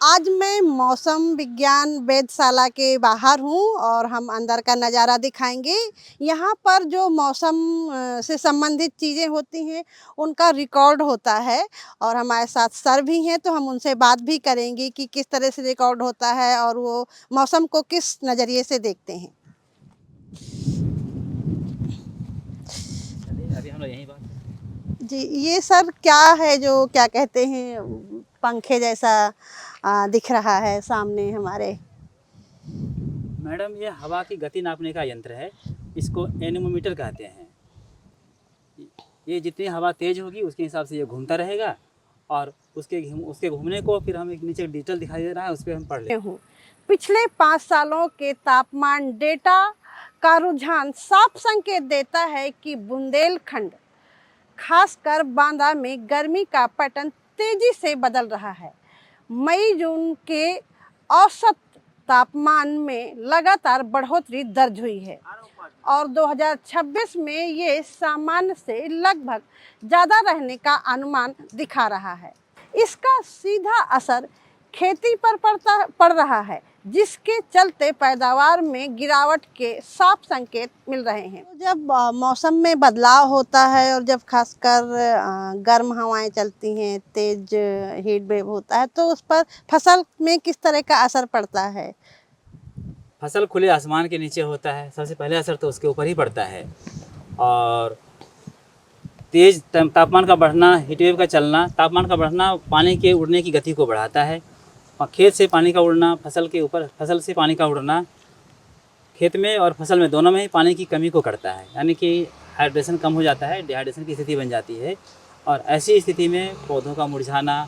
आज मैं मौसम विज्ञान वेधशाला के बाहर हूँ और हम अंदर का नज़ारा दिखाएंगे। यहाँ पर जो मौसम से संबंधित चीज़ें होती हैं उनका रिकॉर्ड होता है और हमारे साथ सर भी हैं, तो हम उनसे बात भी करेंगे कि किस तरह से रिकॉर्ड होता है और वो मौसम को किस नज़रिए से देखते हैं। अभी हम लोग यहीं बात जी, ये सर क्या है जो क्या कहते हैं पंखे जैसा दिख रहा है सामने हमारे? मैडम, ये हवा की गति नापने का यंत्र है। इसको एनेमोमीटर कहते हैं। ये जितनी हवा तेज होगी उसके हिसाब से ये घूमता रहेगा और उसके घूमने को फिर हम एक नीचे डिजिटल दिखाई दे रहा है, उस पर हम पढ़ लेते हैं। पिछले 5 सालों के तापमान डेटा का रुझान साफ संकेत देता है कि बुंदेलखंड खासकर बांदा में गर्मी का पैटर्न तेजी से बदल रहा है। मई जून के औसत तापमान में लगातार बढ़ोतरी दर्ज हुई है और 2026 में ये सामान्य से लगभग ज़्यादा रहने का अनुमान दिखा रहा है। इसका सीधा असर खेती पर पड़ रहा है, जिसके चलते पैदावार में गिरावट के साफ संकेत मिल रहे हैं। जब मौसम में बदलाव होता है और जब खासकर गर्म हवाएं चलती हैं, तेज हीट वेव होता है, तो उस पर फसल में किस तरह का असर पड़ता है? फसल खुले आसमान के नीचे होता है, सबसे पहले असर तो उसके ऊपर ही पड़ता है। और तेज तापमान का बढ़ना, हीटवेव का चलना, तापमान का बढ़ना पानी के उड़ने की गति को बढ़ाता है और खेत से पानी का उड़ना, फसल से पानी का उड़ना खेत में और फसल में दोनों में ही पानी की कमी को करता है, यानी कि हाइड्रेशन कम हो जाता है, डिहाइड्रेशन की स्थिति बन जाती है। और ऐसी स्थिति में पौधों का मुरझाना,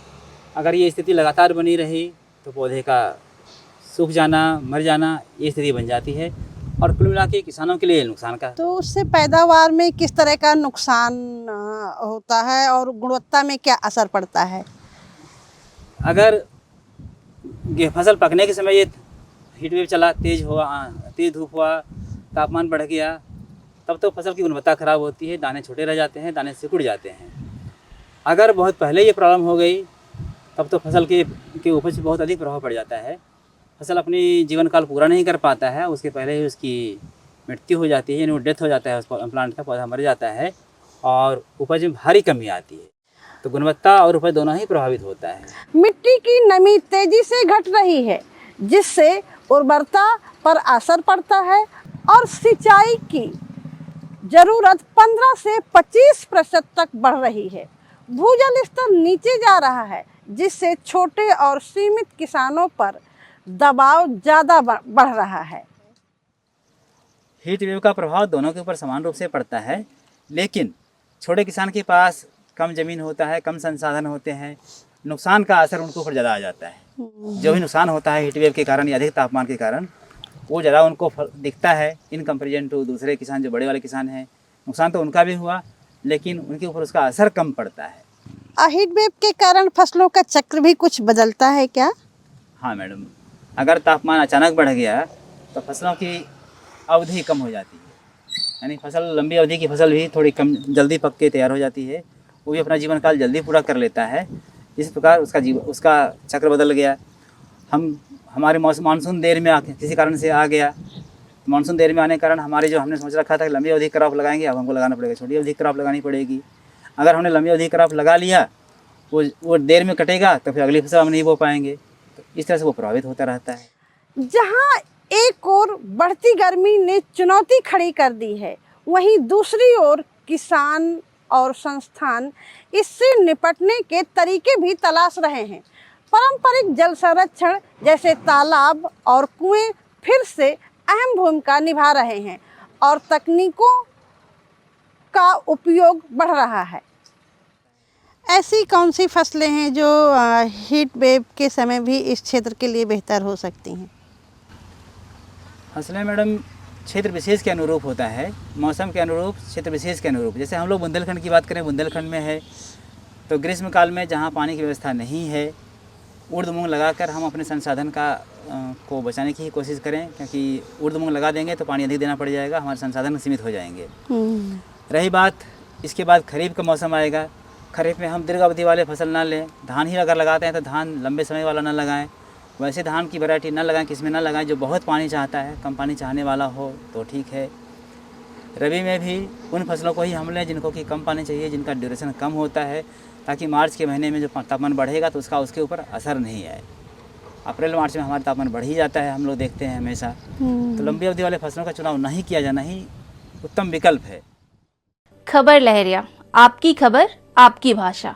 अगर ये स्थिति लगातार बनी रही तो पौधे का सूख जाना, मर जाना, ये स्थिति बन जाती है और कुल मिला के किसानों के लिए नुकसान का। तो उससे पैदावार में किस तरह का नुकसान होता है और गुणवत्ता में क्या असर पड़ता है? अगर ये फसल पकने के समय ये हीटवेव चला, तेज धूप हुआ, तापमान बढ़ गया, तब तो फसल की गुणवत्ता खराब होती है, दाने छोटे रह जाते हैं, दाने सिकुड़ जाते हैं। अगर बहुत पहले ये प्रॉब्लम हो गई तब तो फसल के उपज बहुत अधिक प्रभाव पड़ जाता है। फसल अपनी जीवन काल पूरा नहीं कर पाता है, उसके पहले ही उसकी मृत्यु हो जाती है, यानी वो डेथ हो जाता है, उस प्लांट का पौधा मर जाता है और उपज में भारी कमी आती है। तो गुणवत्ता और उपज दोनों ही प्रभावित होता है। मिट्टी की नमी तेजी से घट रही है, जिससे उर्वरता पर असर पड़ता है और सिंचाई की जरूरत 15 से 25% तक बढ़ रही है। भूजल स्तर नीचे जा रहा है, जिससे छोटे और सीमित किसानों पर दबाव ज़्यादा बढ़ रहा है। हीट वेव का प्रभाव दोनों के ऊपर समान रूप से पड़ता है, लेकिन छोटे किसान के पास कम ज़मीन होता है, कम संसाधन होते हैं, नुकसान का असर उनके ऊपर ज़्यादा आ जाता है। जो भी नुकसान होता है हीट वेव के कारण या अधिक तापमान के कारण, वो ज़्यादा उनको दिखता है इन कंपेरिजन टू दूसरे किसान जो बड़े वाले किसान हैं। नुकसान तो उनका भी हुआ, लेकिन उनके ऊपर उसका असर कम पड़ता है। हीट वेव के कारण फसलों का चक्र भी कुछ बदलता है क्या? हाँ मैडम, अगर तापमान अचानक बढ़ गया तो फसलों की अवधि कम हो जाती है, यानी लंबी अवधि की फसल भी थोड़ी कम जल्दी पक के तैयार हो जाती है, वो भी अपना जीवन काल जल्दी पूरा कर लेता है। इस प्रकार उसका चक्र बदल गया। हमारे मानसून देर में किसी कारण से आ गया, मानसून देर में आने के कारण हमारे जो हमने सोच रखा था कि लंबी अवधि क्रॉप लगाएंगे, अब हमको लगाना पड़ेगा छोटी अवधि क्रॉप लगानी पड़ेगी। अगर हमने लंबी अवधि क्रॉप लगा लिया, वो देर में कटेगा तो फिर अगली फसल हम नहीं बो पाएंगे, तो इस तरह से वो प्रभावित होता रहता है। जहाँ एक ओर बढ़ती गर्मी ने चुनौती खड़ी कर दी है, वहीं दूसरी ओर किसान और संस्थान इससे निपटने के तरीके भी तलाश रहे हैं। पारंपरिक जल संरक्षण जैसे तालाब और कुएं फिर से अहम भूमिका निभा रहे हैं और तकनीकों का उपयोग बढ़ रहा है। ऐसी कौन सी फसलें हैं जो हीट वेव के समय भी इस क्षेत्र के लिए बेहतर हो सकती हैं? फसलें मैडम क्षेत्र विशेष के अनुरूप होता है, मौसम के अनुरूप, क्षेत्र विशेष के अनुरूप। जैसे हम लोग बुंदेलखंड की बात करें, बुंदेलखंड में है तो ग्रीष्म काल में जहाँ पानी की व्यवस्था नहीं है, उर्द मूंग लगाकर हम अपने संसाधन को बचाने की कोशिश करें, क्योंकि उर्द मूंग लगा देंगे तो पानी अधिक देना पड़ जाएगा, हमारे संसाधन सीमित हो जाएंगे। रही बात, इसके बाद खरीफ का मौसम आएगा। खरीफ में हम दीर्घ अवधि वाले फसल ना लें, धान ही अगर लगाते हैं तो धान लंबे समय वाला ना लगाएं, वैसे धान की वैरायटी ना लगाएं, किस्में ना लगाएं जो बहुत पानी चाहता है, कम पानी चाहने वाला हो तो ठीक है। रबी में भी उन फसलों को ही हम लें जिनको कि कम पानी चाहिए, जिनका ड्यूरेशन कम होता है, ताकि मार्च के महीने में जो तापमान बढ़ेगा तो उसका उसके ऊपर असर नहीं आए। अप्रैल मार्च में हमारा तापमान बढ़ ही जाता है, हम लोग देखते हैं हमेशा। तो लंबी अवधि वाले फसलों का चुनाव नहीं किया जाना ही उत्तम विकल्प है। खबर लहरिया, आपकी खबर आपकी भाषा।